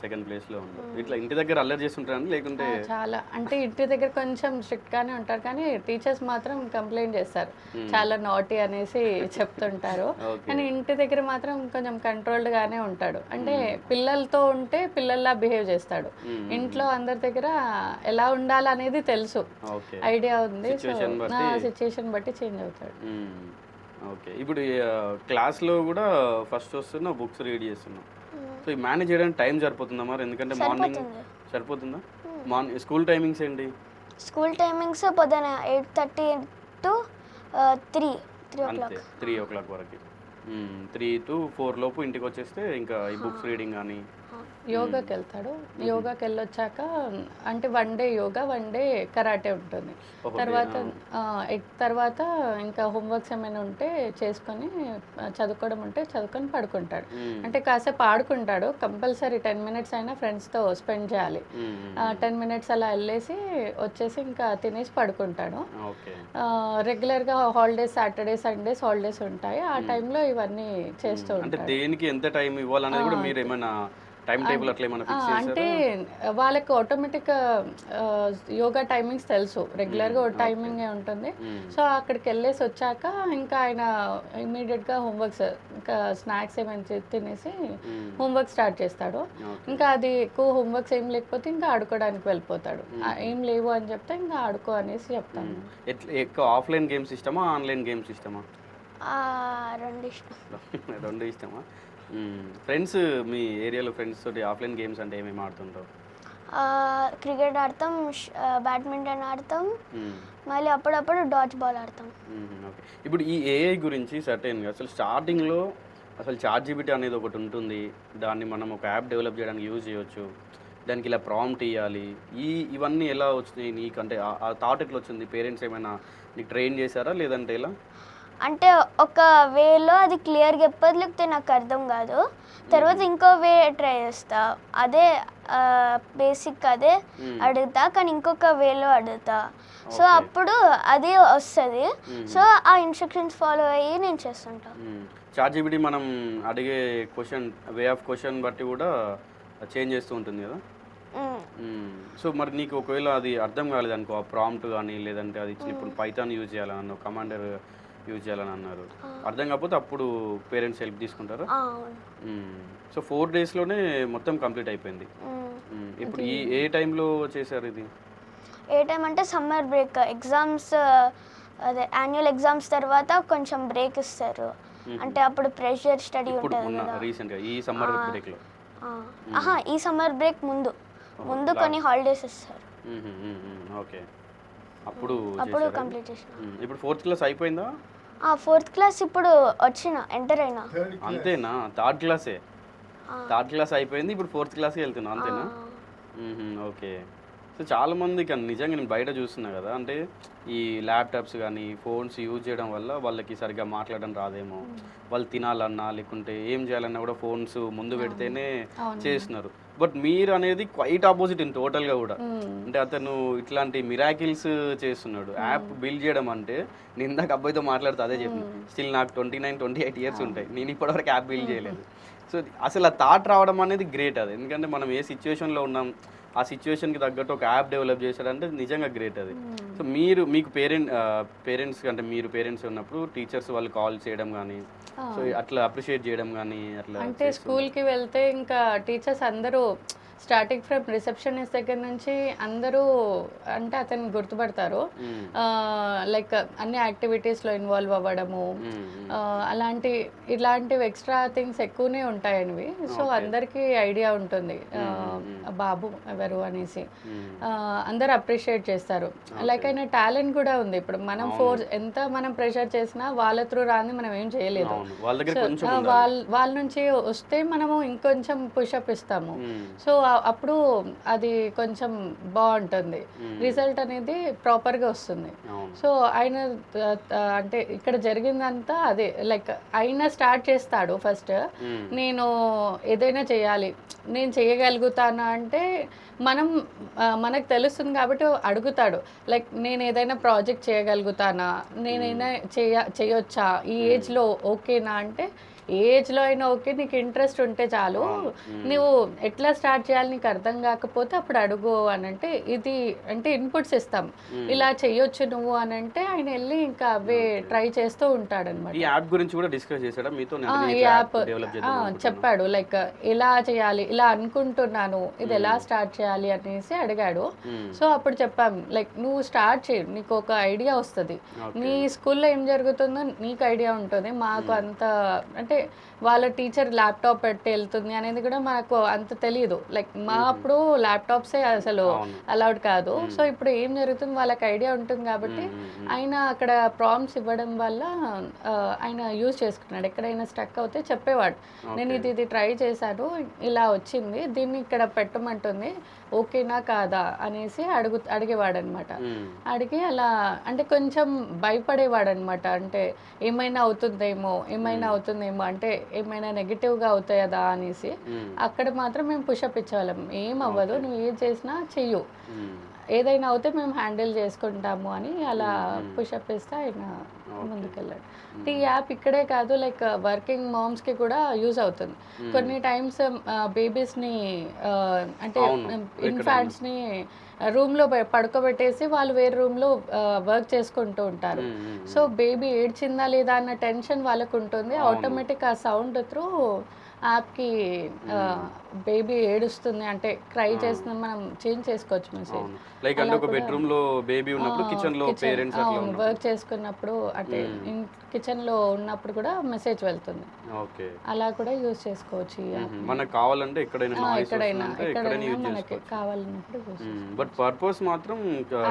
సెకండ్ ప్లేస్లో ఉంటావు. ఇట్లా ఇంటి దగ్గర అల్లరి చేస్తుంటారని లేకుంటే చాలా అంటే ఇంటి దగ్గర కొంచెం స్ట్రిక్ట్ గానే ఉంటారు, కానీ టీచర్స్ మాత్రం కంప్లైంట్ చేస్తారు, చాలా నాటీ అనేసి చెప్తుంటారు. కానీ ఇంటి దగ్గర మాత్రం కొంచెం కంట్రోల్డ్ గానే ఉంటాడు. అంటే పిల్లలతో ఉంటే పిల్లల్లా బిహేవ్ చేస్తాడు. ఇంట్లో అందరి దగ్గర ఎలా ఉండాలనేది తెలుసు, ఐడియా ఉంది. సిచ్యుయేషన్ బట్టి చేంజ్ అవుతాడు. ఓకే. ఇప్పుడు క్లాస్లో కూడా ఫస్ట్ వస్తున్నా బుక్స్ రీడ్ చేస్తున్నాం. సో ఈ మేనేజ్ చేయడానికి టైం సరిపోతుందా మరి? ఎందుకంటే మార్నింగ్ సరిపోతుందా? మార్నింగ్ స్కూల్ టైమింగ్స్ ఏంటి? స్కూల్ టైమింగ్స్ పొద్దున 8:30 to 3 అంతే, 3 o'clock వరకు. 3 to 4 లోపు ఇంటికి వచ్చేస్తే ఇంకా ఈ బుక్స్ రీడింగ్ కానీ యోగాకి వెళ్తాడు. యోగాకి వెళ్ళొచ్చాక అంటే 1 day యోగా, 1 day కరాటే ఉంటుంది. తర్వాత ఇంకా హోంవర్క్స్ ఏమైనా ఉంటే చేసుకొని చదువుకోవడం ఉంటే చదువుకొని పడుకుంటాడు. అంటే కాసేపు ఆడుకుంటాడు, కంపల్సరీ 10 minutes అయినా ఫ్రెండ్స్తో స్పెండ్ చేయాలి. 10 minutes అలా వెళ్ళేసి వచ్చేసి ఇంకా తినేసి పడుకుంటాడు. రెగ్యులర్గా హాలిడేస్, సాటర్డే సండేస్ హాలిడేస్ ఉంటాయి, ఆ టైంలో ఇవన్నీ చేస్తూ ఉంటాడు. దేనికి ఎంత టైం ఇవ్వాలనేది కూడా మీరు ఏమైనా టైం టేబుల్ అట్లా ఏమైనా ఫిక్స్ చేశారా? అంటే వాళ్ళకి ఆటోమేటిక్ యోగా టైమింగ్స్ తెలుసు, రెగ్యులర్గా ఒక టైమింగ్ ఉంటుంది. సో అక్కడికి వెళ్ళేసి వచ్చాక ఇంకా ఆయన ఇమీడియట్గా హోంవర్క్స్, ఇంకా స్నాక్స్ ఏమైనా తినేసి హోంవర్క్ స్టార్ట్ చేస్తాడు. ఇంకా అది ఎక్కువ హోంవర్క్స్ ఏం లేకపోతే ఇంకా ఆడుకోవడానికి వెళ్ళిపోతాడు. ఏం లేవు అని చెప్తే ఇంకా ఆడుకో అనేసి చెప్తాను. ఎక్కువ ఆఫ్లైన్ గేమ్స్ ఇష్టమా, ఆన్లైన్ గేమ్స్ ఇష్టమా? రెండు ఇష్టమా? ఫ్రెండ్స్, మీ ఏరియాలో ఫ్రెండ్స్ తోటి ఆఫ్లైన్ గేమ్స్ అంటే ఏమేమి ఆడుతుంటావు? క్రికెట్ ఆడతాం, బ్యాడ్మింటన్ ఆడతాం, మళ్ళీ అప్పుడప్పుడు డాచ్ బాల్ ఆడతాం. ఓకే. ఇప్పుడు ఈ ఏఐ గురించి సర్టెన్గా అసలు స్టార్టింగ్లో అసలు ChatGPT అనేది ఒకటి ఉంటుంది, దాన్ని మనం ఒక యాప్ డెవలప్ చేయడానికి యూజ్ చేయొచ్చు, దానికి ఇలా ప్రాంప్ట్ ఇవ్వాలి, ఇవన్నీ ఎలా వచ్చినాయి నీకు? అంటే ఆ థాట్ ఎట్లా వచ్చింది? పేరెంట్స్ ఏమైనా నీకు ట్రైన్ చేశారా లేదంటే ఎలా? అంటే ఒక వేలో అది క్లియర్గా చెప్పదు, లేకపోతే నాకు అర్థం కాదు, తర్వాత ఇంకో వే ట్రై చేస్తా, అదే బేసిక్ అదే అడుగుతా కానీ ఇంకొక వేలో అడుగుతా. సో అప్పుడు అది వస్తుంది. సో ఆ ఇన్స్ట్రక్షన్స్ ఫాలో అయ్యి నేను చేస్తుంటా. ChatGPT మనం అడిగే వే ఆఫ్ క్వశ్చన్ బట్టి కూడా చేంజ్ చేస్తూ ఉంటుంది కదా. సో మరి నీకు ఒకవేళ అది అర్థం కాలేదు అనుకో, ఆ ప్రాంప్ట్ కానీ లేదంటే అది ఇప్పుడు పైథాన్ యూజ్ చేయాలన్న కమాండర్ యూజ్ చేయాలని అన్నారు, అర్థం కాకపోతే అప్పుడు పేరెంట్స్ హెల్ప్ తీసుకుంటారా? సో 4 daysలోనే మొత్తం కంప్లీట్ అయిపోయింది. ఇప్పుడు ఏ టైంలో చేశారు ఇది? ఏ టైం అంటే సమ్మర్ బ్రేక్, ఎగ్జామ్స్, అదే యాన్యువల్ ఎగ్జామ్స్ తర్వాత కొంచెం బ్రేక్ ఇస్తారు. అంటే అప్పుడు ప్రెషర్ స్టడీ ఉంటుంది కదా. రీసెంట్గా ఈ సమ్మర్ బ్రేక్లో? ఈ సమ్మర్ బ్రేక్ ముందు కొన్ని హాలిడేస్ ఇస్తారు. ఓకే. అప్పుడు కంప్లీట్ చేసిన. ఇప్పుడు 4th class అయిపోయిందా? 4th class ఇప్పుడు ఎంటర్ అయినా. అంతేనా? థర్డ్ క్లాస్ అయిపోయింది, ఇప్పుడు 4th classకి వెళ్తున్నా, అంతేనా? ఓకే. సో చాలామంది నిజంగా నేను బయట చూస్తున్నా కదా, అంటే ఈ ల్యాప్టాప్స్ కానీ ఫోన్స్ యూజ్ చేయడం వల్ల వాళ్ళకి సరిగ్గా మాట్లాడడం రాదేమో, వాళ్ళు తినాలన్నా లేకుంటే ఏం చేయాలన్నా కూడా ఫోన్స్ ముందు పెడితేనే చేస్తున్నారు. బట్ మీరు అనేది క్వైట్ ఆపోజిట్ ఇన్ టోటల్గా కూడా. అంటే అతను ఇట్లాంటి మిరాకిల్స్ చేస్తున్నాడు. యాప్ బిల్డ్ చేయడం అంటే నేను ఇందాక అబ్బాయితో మాట్లాడుతూ అదే చెప్పిన, స్టిల్ నాకు 29-28 years ఉంటాయి, నేను ఇప్పటివరకు యాప్ బిల్డ్ చేయలేదు. సో అసలు ఆ థాట్ రావడం అనేది గ్రేట్. అది ఎందుకంటే మనం ఏ సిచ్యువేషన్లో ఉన్నాం, ఆ సిచ్యువేషన్కి తగ్గట్టు ఒక యాప్ డెవలప్ చేశాడంటే నిజంగా గ్రేట్ అది. సో మీకు పేరెంట్స్ అంటే మీరు పేరెంట్స్ ఉన్నప్పుడు టీచర్స్ వాళ్ళు కాల్ చేయడం కానీ, సో అట్లా అప్రిషియేట్ చేయడం కానీ అట్లా అంటే స్కూల్కి వెళ్తే ఇంకా టీచర్స్ అందరూ స్టార్టింగ్ ఫ్రమ్ రిసెప్షనిస్ట్ దగ్గర నుంచి అందరూ అంటే అతన్ని గుర్తుపడతారు. లైక్ అన్ని యాక్టివిటీస్లో ఇన్వాల్వ్ అవ్వడము, ఇలాంటివి ఎక్స్ట్రా థింగ్స్ ఎక్కువనే ఉంటాయనివి. సో అందరికీ ఐడియా ఉంటుంది బాబు ఎవరు అనేసి. అందరు అప్రిషియేట్ చేస్తారు. లైక్ అయిన టాలెంట్ కూడా ఉంది. ఇప్పుడు మనం ఎంత మనం ప్రెషర్ చేసినా వాళ్ళ త్రూ రాని మనం ఏం చేయలేదు. వాళ్ళ నుంచి వస్తే మనము ఇంకొంచెం పుషప్ ఇస్తాము. సో అప్పుడు అది కొంచెం బాగుంటుంది, రిజల్ట్ అనేది ప్రాపర్గా వస్తుంది. సో ఆయన అంటే ఇక్కడ జరిగిందంతా అదే, లైక్ ఆయన స్టార్ట్ చేస్తాడు ఫస్ట్, నేను ఏదైనా చేయాలి, నేను చేయగలుగుతాను అంటే మనకు తెలుస్తుంది కాబట్టి అడుగుతాడు. లైక్ నేను ఏదైనా ప్రాజెక్ట్ చేయగలుగుతానా, నేనైనా చేయొచ్చా, ఈ ఏజ్లో ఓకేనా అంటే ఏ ఏజ్లో అయినా ఓకే, నీకు ఇంట్రెస్ట్ ఉంటే చాలు, నువ్వు ఎట్లా స్టార్ట్ చేయాలి నీకు అర్థం కాకపోతే అప్పుడు అడుగు అని అంటే, ఇది అంటే ఇన్పుట్స్ ఇస్తాం, ఇలా చెయ్యొచ్చు నువ్వు అని అంటే ఆయన వెళ్ళి ఇంకా అవే ట్రై చేస్తూ ఉంటాడు అనమాట. ఈ యాప్ గురించి కూడా డిస్కస్ చేశాడా మీతో? ఈ యాప్ చెప్పాడు, లైక్ ఎలా చేయాలి, ఇలా అనుకుంటున్నాను, ఇది ఎలా స్టార్ట్ చేయాలి అనేసి అడిగాడు. సో అప్పుడు చెప్పాం, లైక్ నువ్వు స్టార్ట్ చేయి, నీకు ఒక ఐడియా వస్తుంది, నీ స్కూల్లో ఏం జరుగుతుందో నీకు ఐడియా ఉంటుంది, మాకు అంత అంటే వాళ్ళ టీచర్ ల్యాప్టాప్ పెట్టి వెళ్తుంది అనేది కూడా మనకు అంత తెలియదు. లైక్ మా అప్పుడు ల్యాప్టాప్సే అసలు అలౌడ్ కాదు. సో ఇప్పుడు ఏం జరుగుతుంది వాళ్ళకి ఐడియా ఉంటుంది కాబట్టి ఆయన అక్కడ ప్రాంప్ట్స్ ఇవ్వడం వల్ల ఆయన యూజ్ చేసుకున్నాడు. ఎక్కడైనా స్టక్ అవుతే చెప్పేవాడు, నేను ఇది ట్రై చేశాను, ఇలా వచ్చింది, దీన్ని ఇక్కడ పెట్టమంటుంది, ఓకేనా కాదా అనేసి అడిగేవాడు అనమాట. అడిగి అలా అంటే కొంచెం భయపడేవాడు అనమాట. అంటే ఏమైనా అవుతుందేమో అంటే ఏమైనా నెగిటివ్గా అవుతాయదా అనేసి. అక్కడ మాత్రం మేము పుషప్ ఇచ్చేవాళ్ళం, ఏం అవ్వదు, నువ్వు ఏం చేసినా చెయ్యు, ఏదైనా అవుతే మేము హ్యాండిల్ చేసుకుంటాము అని అలా పుషప్ ఇస్తే ఆయన ముందుకెళ్ళాడు. ఈ యాప్ ఇక్కడే కాదు, లైక్ వర్కింగ్ మామ్స్కి కూడా యూజ్ అవుతుంది. కొన్ని టైమ్స్ బేబీస్ని అంటే ఇన్ఫాంట్స్ని రూమ్లో పడుకోబెట్టేసి వాళ్ళు వేరే రూమ్లో వర్క్ చేసుకుంటూ ఉంటారు. సో బేబీ ఏడ్చిందా లేదా అన్న టెన్షన్ వాళ్ళకు ఉంటుంది. ఆటోమేటిక్ ఆ సౌండ్ త్రూ యాప్కి బేబీ ఏడుస్తుంది అంటే క్రై చేస్తుంది మనం చేంజ్ చేసుకోవచ్చు మెసేజ్. లైక్ అంటే ఒక బెడ్రూమ్ లో బేబీ ఉన్నప్పుడు కిచెన్ లో పేరెంట్స్ అట్లా వర్క్ చేసుకున్నప్పుడు అంటే కిచెన్ లో ఉన్నప్పుడు కూడా మెసేజ్ వెళ్తుంది. ఓకే, అలా కూడా యూజ్ చేసుకోవచ్చు ఈ యాప్. మనకు కావాలంటే ఎక్కడైనా మనకి కావాలన్నప్పుడు యూజ్. బట్ పర్పస్ మాత్రం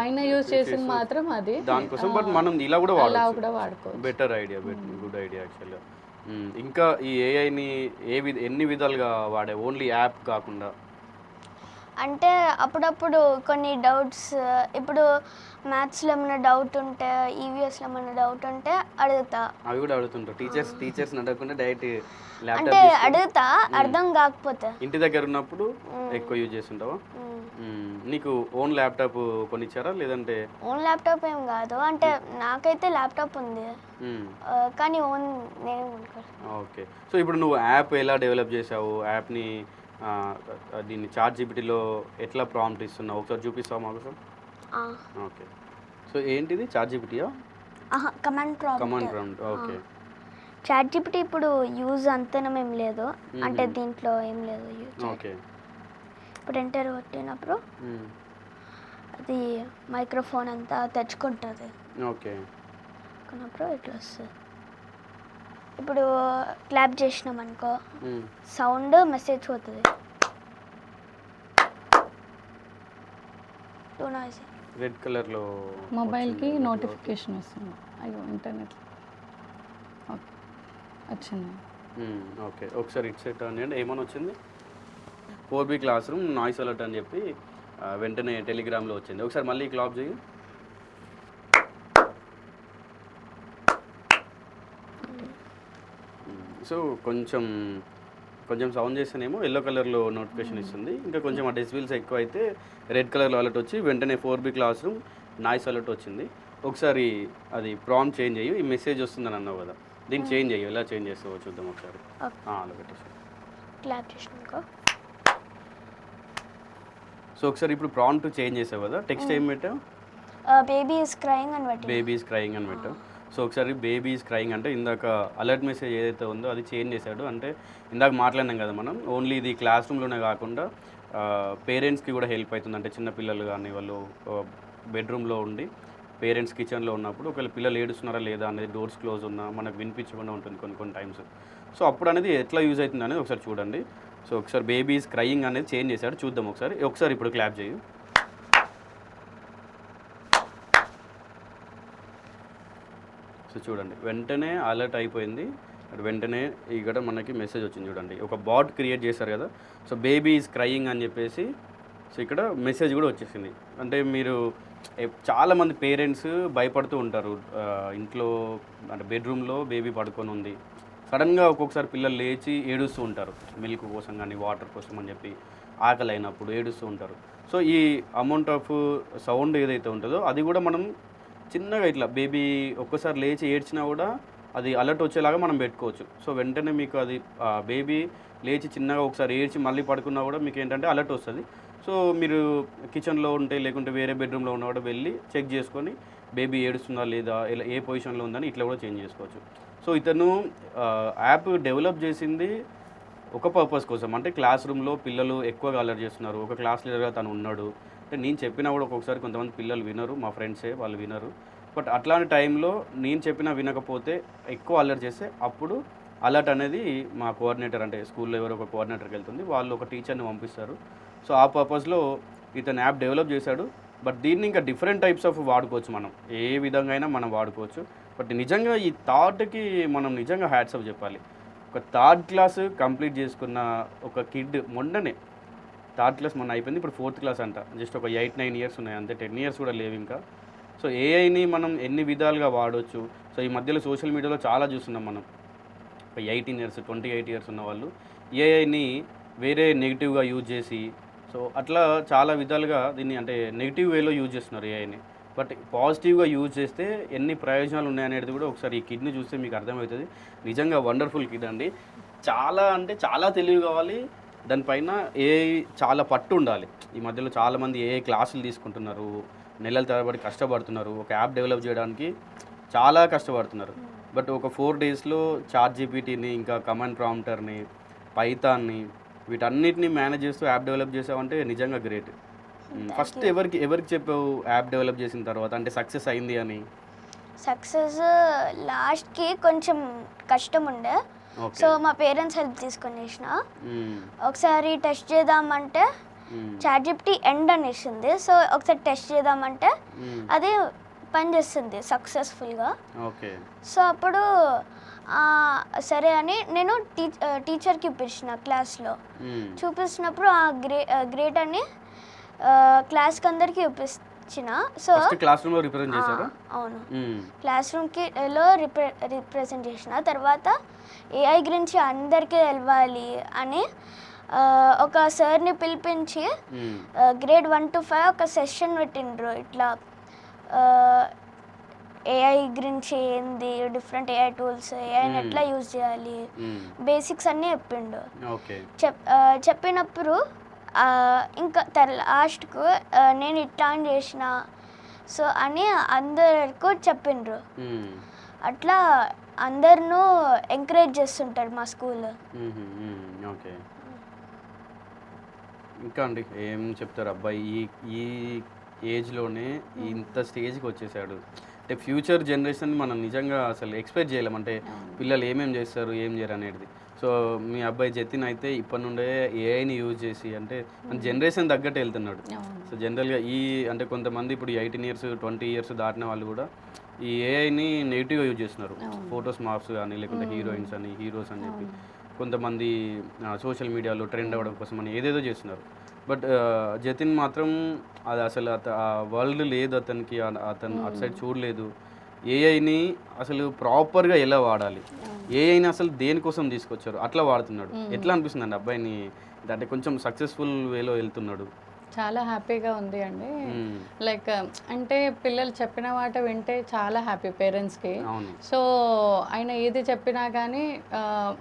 ఆయన యూజ్ చేసింది మాత్రం అది దానికోసం. బట్ మనం ఇలా కూడా వాడుకోవచ్చు. బెటర్ ఐడియా, గుడ్ ఐడియా యాక్చువల్గా. ఇంకా ఈ ఏఐని ఎన్ని విధాలుగా వాడే, ఓన్లీ యాప్ కాకుండా? అంటే అప్పుడప్పుడు కొన్ని డౌట్స్, ఇప్పుడు మ్యాథ్స్లో ఏమైనా డౌట్ ఉంటే, ఈవీఎస్లో ఏమైనా డౌట్ ఉంటే అడుగుతా. అవి కూడా అడుగుతుంటా టీచర్స్ అడగకుండా డైరెక్ట్ అంటే అడుగుతా, అర్థం కాకపోతే. ఇంటి దగ్గర ఉన్నప్పుడు ఎక్కువ యూజ్ చేస్తుంటావా? నీకు ఓన్ ల్యాప్టాప్ కొనిచ్చారా లేదంటే? ఓన్ ల్యాప్టాప్ ఏం కాదు, అంటే నాకైతే ల్యాప్టాప్ ఉంది కానీ ఓన్ నేను కొనుక్కోలేదు. ఓకే, సో ఇప్పుడు నువ్వు యాప్ ఎలా డెవలప్ చేసావు, యాప్ని దీన్ని ChatGPTలో ఎట్లా ప్రాంప్ట్ ఇస్తున్నావు ఒకసారి చూపిస్తావు మాకు సార్? ఓకే, సో ఏంటిది ChatGPTయా? Command prompt. ఓకే, ChatGPT ఇప్పుడు యూజ్ అంతనం ఏం లేదు, అంటే దీంట్లో ఏం లేదు యూజ్. ఓకే, ఇప్పుడు ఎంటర్ కొట్టినప్పుడు అది మైక్రోఫోన్ అంతా తెచ్చుకుంటుంది. ఓకే, కొన్నప్పుడు ఇట్లా వస్తుంది. ఇప్పుడు క్లాప్ చేసినాం అనుకో, సౌండ్ మెసేజ్ పోతుంది. రెడ్ కలర్లో మొబైల్కి నోటిఫికేషన్ వస్తుంది. అయ్యో ఇంటర్నెట్ వచ్చింది. ఓకే, ఒకసారి ఇట్ సెట్ అని ఏమని వచ్చింది? 4B class room noise alert అని చెప్పి వెంటనే టెలిగ్రామ్లో వచ్చింది. ఒకసారి మళ్ళీ క్లాప్ చేయి. సో కొంచెం సౌండ్ చేస్తేనేమో ఎల్లో కలర్లో నోటిఫికేషన్ ఇస్తుంది. ఇంకా కొంచెం ఆ డెసిబిల్స్ ఎక్కువ అయితే రెడ్ కలర్లో అలర్ట్ వచ్చి వెంటనే 4B class room noise alert వచ్చింది. ఒకసారి అది ప్రాంప్ట్ చేంజ్ అయ్యి ఈ మెసేజ్ వస్తుందని అన్నావు కదా, దీన్ని చేంజ్ అయ్యి ఎలా చేంజ్ చేస్తావో చూద్దాం ఒకసారి. అలా పెట్టేసి క్లాప్ చేసినాక సో ఒకసారి ఇప్పుడు ప్రాంప్ట్ చేంజ్ చేసావు కదా, టెక్స్ట్ ఏం పెట్టావు? బేబీ ఈస్ క్రైయింగ్ అని పెట్టావు. బేబీ ఈస్ క్రైయింగ్ అని పెట్టావు. సో ఒకసారి బేబీ ఈస్ క్రైయింగ్ అంటే ఇందాక అలర్ట్ మెసేజ్ ఏదైతే ఉందో అది చేంజ్ చేశాడు. అంటే ఇందాక మాట్లాడినాం కదా మనం, ఓన్లీ ఇది క్లాస్ రూమ్లోనే కాకుండా పేరెంట్స్కి కూడా హెల్ప్ అవుతుంది. అంటే చిన్నపిల్లలు కానీ వాళ్ళు బెడ్రూమ్లో ఉండి పేరెంట్స్ కిచెన్లో ఉన్నప్పుడు ఒకవేళ పిల్లలు ఏడుస్తున్నారా లేదా అనేది డోర్స్ క్లోజ్ ఉన్నా మనకు వినిపించకుండా ఉంటుంది కొన్ని టైమ్స్. సో అప్పుడు అనేది ఎట్లా యూజ్ అవుతుంది అనేది ఒకసారి చూడండి. సో ఒకసారి బేబీస్ క్రయింగ్ అనేది చేంజ్ చేశాడు, చూద్దాం ఒకసారి ఇప్పుడు క్లాప్ చేయు. సో చూడండి వెంటనే అలర్ట్ అయిపోయింది. వెంటనే ఇక్కడ మనకి మెసేజ్ వచ్చింది చూడండి, ఒక బాట్ క్రియేట్ చేశారు కదా. సో బేబీ ఈజ్ క్రయింగ్ అని చెప్పేసి సో ఇక్కడ మెసేజ్ కూడా వచ్చేసింది. అంటే మీరు చాలామంది పేరెంట్స్ భయపడుతూ ఉంటారు, ఇంట్లో అంటే బెడ్రూమ్లో బేబీ పడుకొని ఉంది, సడన్గా ఒక్కొక్కసారి పిల్లలు లేచి ఏడుస్తూ ఉంటారు, మిల్క్ కోసం కానీ వాటర్ కోసం అని చెప్పి ఆకలి అయినప్పుడు ఏడుస్తూ ఉంటారు. సో ఈ అమౌంట్ ఆఫ్ సౌండ్ ఏదైతే ఉంటుందో అది కూడా మనం చిన్నగా ఇట్లా బేబీ ఒక్కసారి లేచి ఏడ్చినా కూడా అది అలర్ట్ వచ్చేలాగా మనం పెట్టుకోవచ్చు. సో వెంటనే మీకు అది బేబీ లేచి చిన్నగా ఒకసారి ఏడ్చి మళ్ళీ పడుకున్నా కూడా మీకు ఏంటంటే అలర్ట్ వస్తుంది. సో మీరు కిచెన్లో ఉంటే లేకుంటే వేరే బెడ్రూమ్లో ఉన్నా కూడా వెళ్ళి చెక్ చేసుకొని బేబీ ఏడుస్తుందా లేదా, ఇలా ఏ పొజిషన్లో ఉందని ఇట్లా కూడా చేంజ్ చేసుకోవచ్చు. సో ఇతను యాప్ డెవలప్ చేసింది ఒక పర్పస్ కోసం, అంటే క్లాస్ రూమ్లో పిల్లలు ఎక్కువగా అలర్ట్ చేస్తున్నారు, ఒక క్లాస్ లీడర్గా తను ఉన్నాడు. అంటే నేను చెప్పినా కూడా ఒక్కొక్కసారి కొంతమంది పిల్లలు వినరు, మా ఫ్రెండ్సే వాళ్ళు వినరు. బట్ అట్లాంటి టైంలో నేను చెప్పినా వినకపోతే ఎక్కువ అలర్ట్ చేస్తే అప్పుడు అలర్ట్ అనేది మా కోఆర్డినేటర్, అంటే స్కూల్లో ఎవరో ఒక కోఆర్డినేటర్కి వెళ్తుంది, వాళ్ళు ఒక టీచర్ని పంపిస్తారు. సో ఆ పర్పస్లో ఇతను యాప్ డెవలప్ చేశాడు. బట్ దీన్ని ఇంకా డిఫరెంట్ టైప్స్ ఆఫ్ వాడుకోవచ్చు, మనం ఏ విధంగా అయినా మనం వాడుకోవచ్చు. బట్ నిజంగా ఈ థాట్కి మనం నిజంగా హ్యాట్స్ ఆఫ్ చెప్పాలి. ఒక థర్డ్ క్లాస్ కంప్లీట్ చేసుకున్న ఒక కిడ్, మొన్ననే థర్డ్ క్లాస్ మొన్న అయిపోయింది, ఇప్పుడు 4th క్లాస్ అంట, జస్ట్ ఒక 8-9 ఇయర్స్ ఉన్నాయి అంతే, 10 ఇయర్స్ కూడా లేవు ఇంకా. సో ఏఐని మనం ఎన్ని విధాలుగా వాడవచ్చు. సో ఈ మధ్యలో సోషల్ మీడియాలో చాలా చూస్తున్నాం మనం, 18 ఇయర్స్ 28 ఇయర్స్ ఉన్న వాళ్ళు ఏఐని వేరే నెగిటివ్గా యూజ్ చేసి, సో అట్లా చాలా విధాలుగా దీన్ని అంటే నెగిటివ్ వేలో యూజ్ చేస్తున్నారు ఏఐని. బట్ పాజిటివ్గా యూజ్ చేస్తే ఎన్ని ప్రయోజనాలు ఉన్నాయనేది కూడా ఒకసారి ఈ కిడ్ని చూస్తే మీకు అర్థమవుతుంది. నిజంగా వండర్ఫుల్ కిడ్ అండి, చాలా అంటే చాలా తెలివి కావాలి, దానిపైన ఏఐ చాలా పట్టు ఉండాలి. ఈ మధ్యలో చాలామంది ఏఐ క్లాసులు తీసుకుంటున్నారు, నెలల తరబడి కష్టపడుతున్నారు, ఒక యాప్ డెవలప్ చేయడానికి చాలా కష్టపడుతున్నారు. బట్ ఒక 4 డేస్లో ChatGPTని, ఇంకా కమాండ్ ప్రాంప్టర్ని, పైథాన్ని, వీటన్నిటిని మేనేజ్ చేస్తూ యాప్ డెవలప్ చేసావంటే నిజంగా గ్రేట్. ఫస్ట్ ఎవరికి చెప్పావు యాప్ డెవలప్ చేసిన తర్వాత, అంటే సక్సెస్ అయింది అని? సక్సెస్ లాస్ట్కి కొంచెం కష్టం ఉండే, సో మా పేరెంట్స్ హెల్ప్ తీసుకొని చేసిన. ఒకసారి టెస్ట్ చేద్దామంటే ChatGPT ఎండ్ అనేసింది, సో ఒకసారి టెస్ట్ చేద్దామంటే అది పనిచేస్తుంది సక్సెస్ఫుల్గా. సో అప్పుడు సరే అని నేను టీచర్కి చూపించిన, క్లాస్లో చూపించినప్పుడు గ్రేట్ అని క్లాస్కి అందరికీ చూపించిన. సో క్లాస్ రూమ్లో రిప్రజెంట్ చేశారు. అవును, క్లాస్ రూమ్కి రిప్రజెంట్ చేసిన తర్వాత ఏఐ గురించి అందరికీ తెలవాలి అని ఒక సార్ని పిలిపించి గ్రేడ్ 1 to 5 ఒక సెషన్ పెట్టిండ్రు. ఇట్లా ఏఐ గురించి ఏంది, డిఫరెంట్ ఏఐ టూల్స్, ఏఐని ఎట్లా యూజ్ చేయాలి, బేసిక్స్ అన్నీ చెప్పిండు. చెప్పినప్పుడు ఇంకా లాస్ట్కు నేను ఇట్లా చేసిన సో అని అందరికీ చెప్పిండ్రు. అట్లా అందరినూ ఎంకరేజ్ చేస్తుంటారు మా స్కూల్. ఓకే, ఇంకా అండి ఏం చెప్తారు? అబ్బాయి ఈ ఏజ్లోనే ఇంత స్టేజ్కి వచ్చేసాడు అంటే ఫ్యూచర్ జనరేషన్ మనం నిజంగా అసలు ఎక్స్పెక్ట్ చేయలేం, అంటే పిల్లలు ఏమేమి చేస్తారు ఏం చేయరు అనేది. సో మీ అబ్బాయి జతిన్ అయితే ఇప్పటి నుండే ఏఐని యూజ్ చేసి అంటే మన జనరేషన్ తగ్గట్టు వెళ్తున్నాడు. సో జనరల్గా అంటే కొంతమంది ఇప్పుడు 18 ఇయర్స్ 20 ఇయర్స్ దాటిన వాళ్ళు కూడా ఈ ఏఐని నెగిటివ్గా యూజ్ చేస్తున్నారు. ఫొటోస్ మార్క్స్ కానీ లేకుంటే హీరోయిన్స్ అని హీరోస్ అని చెప్పి కొంతమంది సోషల్ మీడియాలో ట్రెండ్ అవ్వడం కోసం అని ఏదేదో చేస్తున్నారు. బట్ జతిన్ మాత్రం అది అసలు ఆ వరల్డ్ లేదు అతనికి, అతను అటు సైడ్ చూడలేదు. ఏఐని అసలు ప్రాపర్గా ఎలా వాడాలి, ఏఐని అసలు దేనికోసం తీసుకొచ్చారు అట్లా వాడుతున్నాడు. ఎట్లా అనిపిస్తుంది అండి అబ్బాయిని, అంటే కొంచెం సక్సెస్ఫుల్ వేలో వెళ్తున్నాడు? చాలా హ్యాపీగా ఉంది అండి. లైక్ అంటే పిల్లలు చెప్పిన మాట వింటే చాలా హ్యాపీ పేరెంట్స్కి. సో ఆయన ఏది చెప్పినా కానీ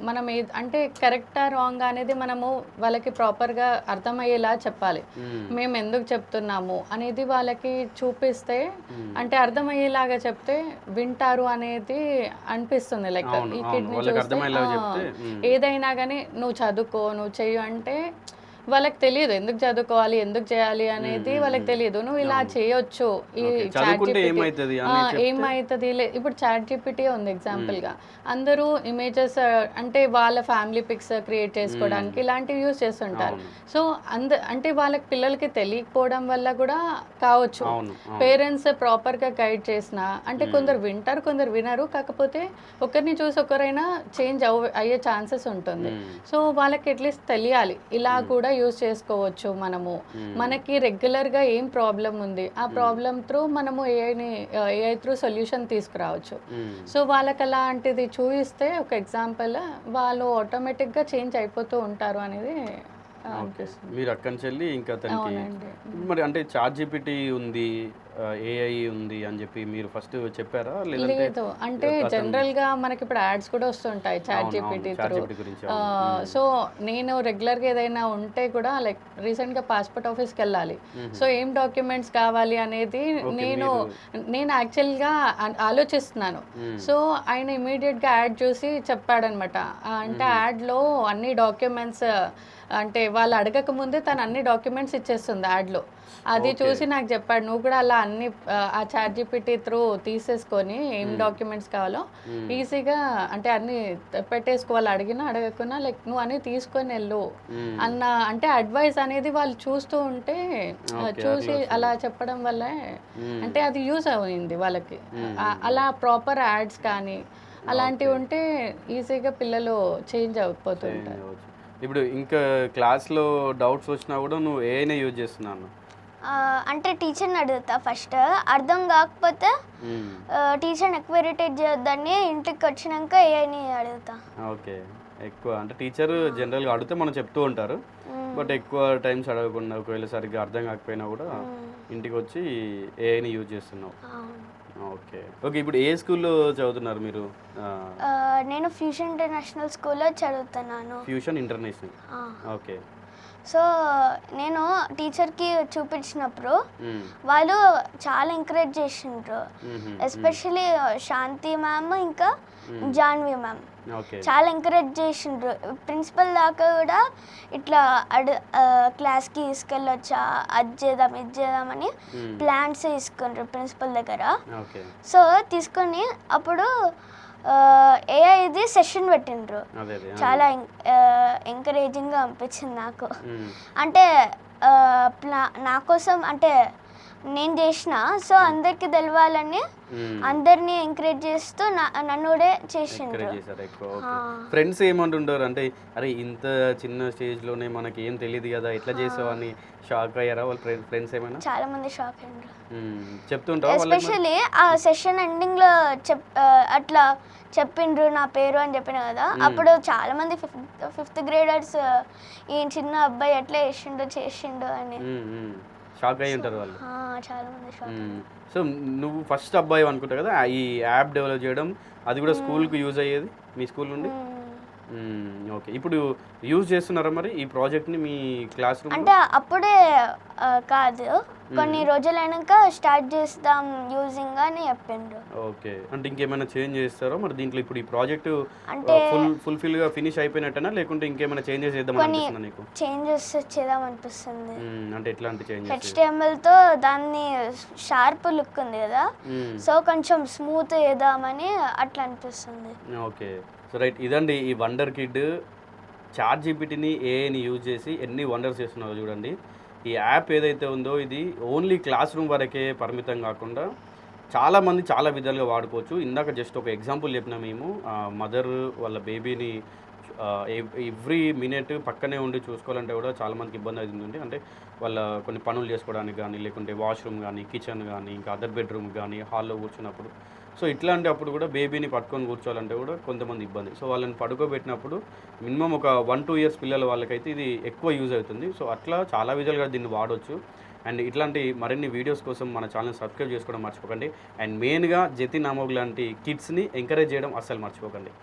మనం అంటే కరెక్టా రాంగ్ అనేది మనము వాళ్ళకి ప్రాపర్గా అర్థమయ్యేలా చెప్పాలి. మేము ఎందుకు చెప్తున్నాము అనేది వాళ్ళకి చూపిస్తే, అంటే అర్థమయ్యేలాగా చెప్తే వింటారు అనేది అనిపిస్తుంది. లైక్ ఈ కిడ్ని చూస్తే ఏదైనా కానీ నువ్వు చదువుకో, నువ్వు చెయ్యు అంటే వాళ్ళకి తెలియదు ఎందుకు చదువుకోవాలి ఎందుకు చేయాలి అనేది వాళ్ళకి తెలియదు. నువ్వు ఇలా చేయొచ్చు ఈ చదువుకుంటే ఏమవుతుంది ఏమైతుంది ఇప్పుడు చాట్ జీపీటీ ఉంది ఎగ్జాంపుల్ గా, అందరూ ఇమేజెస్ అంటే వాళ్ళ ఫ్యామిలీ పిక్స్ క్రియేట్ చేసుకోవడానికి ఇలాంటివి యూజ్ చేస్తుంటారు. సో అంటే వాళ్ళకి పిల్లలకి తెలియకపోవడం వల్ల కూడా కావచ్చు. పేరెంట్స్ ప్రాపర్ గా గైడ్ చేసిన అంటే కొందరు వింటారు కొందరు వినరు, కాకపోతే ఒకరిని చూసి ఒకరైనా చేంజ్ అయ్యే ఛాన్సెస్ ఉంటుంది. సో వాళ్ళకి అట్లీస్ట్ తెలియాలి ఇలా కూడా యూజ్ చేసుకోవచ్చు మనము, మనకి రెగ్యులర్ గా ఏం ప్రాబ్లం ఉంది ఆ ప్రాబ్లం త్రూ మనము ఏఐ త్రూ సొల్యూషన్ తీసుకురావచ్చు. సో వాళ్ళకి అలాంటిది చూపిస్తే ఒక ఎగ్జాంపుల్ వాళ్ళు ఆటోమేటిక్ గా చేంజ్ అయిపోతూ ఉంటారు అనేది మీరు అక్కడి నుంచి వెళ్ళి ఇంకా తనకి మరి అంటే చాట్ జీపీటీ ఉంది ఏఐ ఉంది అని చెప్పి మీరు ఫస్ట్ చెప్పారా? లేదు అంటే జనరల్ గా మనకి ఇప్పుడు యాడ్స్ కూడా వస్తుంటాయి చాట్ జీపీటీ త్రూ. సో నేను రెగ్యులర్ గా ఏదైనా ఉంటే కూడా లైక్ రీసెంట్ గా పాస్పోర్ట్ ఆఫీస్కి వెళ్ళాలి, సో ఏం డాక్యుమెంట్స్ కావాలి అనేది నేను యాక్చువల్ గా ఆలోచిస్తున్నాను. సో ఆయన ఇమీడియట్ గా యాడ్ చూసి చెప్పాడనమాట. అంటే యాడ్ లో అన్ని డాక్యుమెంట్స్ అంటే వాళ్ళు అడగక ముందే తను అన్ని డాక్యుమెంట్స్ ఇచ్చేస్తుంది యాడ్లో. అది చూసి నాకు చెప్పాడు నువ్వు కూడా అలా అన్ని ఆ చాట్ జీపీటీ త్రూ తీసేసుకొని ఏం డాక్యుమెంట్స్ కావాలో ఈజీగా అంటే అన్ని పెట్టేసుకోవాలి, అడగకున్నా లైక్ నువ్వు అన్ని తీసుకొని వెళ్ళు అన్న అంటే అడ్వైస్ అనేది వాళ్ళు చూస్తూ ఉంటే చూసి అలా చెప్పడం వల్ల అంటే అది యూజ్ అయింది వాళ్ళకి. అలా ప్రాపర్ యాడ్స్ కానీ అలాంటివి ఉంటే ఈజీగా పిల్లలు చేంజ్ అయిపోతుంటారు. ఇప్పుడు ఇంకా క్లాస్లో డౌట్స్ వచ్చినా కూడా నువ్వు ఏఐనే యూజ్ చేస్తున్నాను అంటే టీచర్ని అడుగుతా ఫస్ట్, అర్థం కాకపోతే టీచర్ని ఎక్కువ ఇరిటేట్ చేయొద్దని ఇంటికి వచ్చినాక ఏఐని అడుగుతా. ఓకే, ఎక్కువ అంటే టీచర్ జనరల్గా అడిగితే మనం చెప్తూ ఉంటారు, బట్ ఎక్కువ టైమ్స్ అడగకుండా ఒకవేళ సరిగ్గా అర్థం కాకపోయినా కూడా ఇంటికి వచ్చి ఏఐని యూజ్ చేస్తున్నావు. ఓకే ఓకే, ఇప్పుడు ఏ స్కూల్లో చదువుతున్నారు మీరు? నేను ఫ్యూషన్ ఇంటర్నేషనల్ స్కూల్లో చదువుతున్నాను. Fusion international, okay. సో నేను టీచర్కి చూపించినప్పుడు వాళ్ళు చాలా ఎంకరేజ్ చేసిండ్రు, ఎస్పెషలీ శాంతి మ్యామ్ ఇంకా జాన్వి మ్యామ్ చాలా ఎంకరేజ్ చేసిండ్రు. ప్రిన్సిపల్ దాకా కూడా ఇట్లా క్లాస్కి తీసుకెళ్ళొచ్చా, అది చేద్దాం ఇది చేద్దామని ప్లాన్స్ తీసుకుండ్రు ప్రిన్సిపల్ దగ్గర. సో తీసుకొని అప్పుడు ఏఐది సెషన్ పెట్టిండ్రు, చాలా ఎంకరేజింగ్గా అనిపించింది నాకు. అంటే నా కోసం అంటే నేను చేసిన, సో అందరికి తెలవాలని అందరినీ ఎంకరేజ్ చేస్తూ నన్ను కూడా చేసిండ్రు. ఫ్రెండ్స్ ఏమంటుంటారు అంటే అరే ఇంత చిన్న స్టేజ్లోనే మనకి ఏం తెలియదు కదా ఎట్లా చేసావు అని షాక్ అయ్యారా వాళ్ళ ఫ్రెండ్స్? ఏమైనా చాలా మంది షాక్ అయ్యారు చెప్తుంటారు, ఎస్పెషల్లీ ఆ సెషన్ ఎండింగ్ లో అట్లా చెప్పిండ్రు నా పేరు అని చెప్పిన కదా, అప్పుడు చాలా మంది ఫిఫ్త్ గ్రేడర్స్ ఈ చిన్న అబ్బాయి ఎట్లా చేసిండు అని షాక్ అయ్యి ఉంటారు వాళ్ళు, చాలా మంది షాక్. సో నువ్వు ఫస్ట్ అబ్బాయి అనుకుంటా కదా ఈ యాప్ డెవలప్ చేయడం, అది కూడా స్కూల్కి యూజ్ అయ్యేది మీ స్కూల్ నుండి? ఓకే, ఇప్పుడు యూజ్ చేస్తున్నారా మరి ఈ ప్రాజెక్ట్ని మీ క్లాస్ రూమ్? అంటే అప్పుడే కాదు, కొన్ని రోజులైనాక స్టార్ట్ చేస్తాం యూజింగ్ అని చెప్పిండ్రు. ఓకే, అంటే ఇంకేమైనా చేంజ్ చేస్తారో మరి దీంట్లో? ఇప్పుడు ఈ ప్రాజెక్ట్ ఫుల్ఫిల్ గా ఫినిష్ అయిపోయినట్టేనా లేకుంటే ఇంకేమైనా చేంజెస్ చేద్దాం అనిపిస్తుందా నీకు? చేంజెస్ చేద్దాం అనిపిస్తుంది. అంటే ఎట్లాంటి చేంజెస్? HTML తో దాన్ని షార్ప్ లుక్ ఉంది కదా, సో కొంచెం స్మూత్ చేద్దామని అట్లా అనిపిస్తుంది. ఓకే, సో రైట్, ఇదండి ఈ వండర్ కిడ్ చాట్ జీపీటీని ఏఐని యూజ్ చేసి ఎన్ని వండర్స్ చేస్తున్నారో చూడండి. ఈ యాప్ ఏదైతే ఉందో ఇది ఓన్లీ క్లాస్ రూమ్ వరకే పరిమితం కాకుండా చాలామంది చాలా విధాలుగా వాడుకోవచ్చు. ఇందాక జస్ట్ ఒక ఎగ్జాంపుల్ చెప్పినా మేము, మదర్ వాళ్ళ బేబీని ఎవ్రీ మినిట్ పక్కనే ఉండి చూసుకోవాలంటే కూడా చాలామందికి ఇబ్బంది అవుతుంది. అంటే వాళ్ళ కొన్ని పనులు చేసుకోవడానికి కానీ, లేకుంటే వాష్రూమ్ కానీ, కిచెన్ కానీ, ఇంకా అదర్ బెడ్రూమ్ కానీ, హాల్లో కూర్చున్నప్పుడు, సో ఇట్లాంటి అప్పుడు కూడా బేబీని పట్టుకొని కూర్చోవాలంటే కూడా కొంతమంది ఇబ్బంది. సో వాళ్ళని పడుకోబెట్టినప్పుడు మినిమం ఒక 1-2 ఇయర్స్ పిల్లల వాళ్ళకైతే ఇది ఎక్కువ యూజ్ అవుతుంది. సో అట్లా చాలా విధాలుగా దీన్ని వాడవచ్చు. అండ్ ఇట్లాంటి మరిన్ని వీడియోస్ కోసం మన ఛానల్ సబ్స్క్రైబ్ చేసుకోవడం మర్చిపోకండి. అండ్ మెయిన్గా జతిన్ అమోఘ్ లాంటి కిడ్స్ని ఎంకరేజ్ చేయడం అస్సలు మర్చిపోకండి.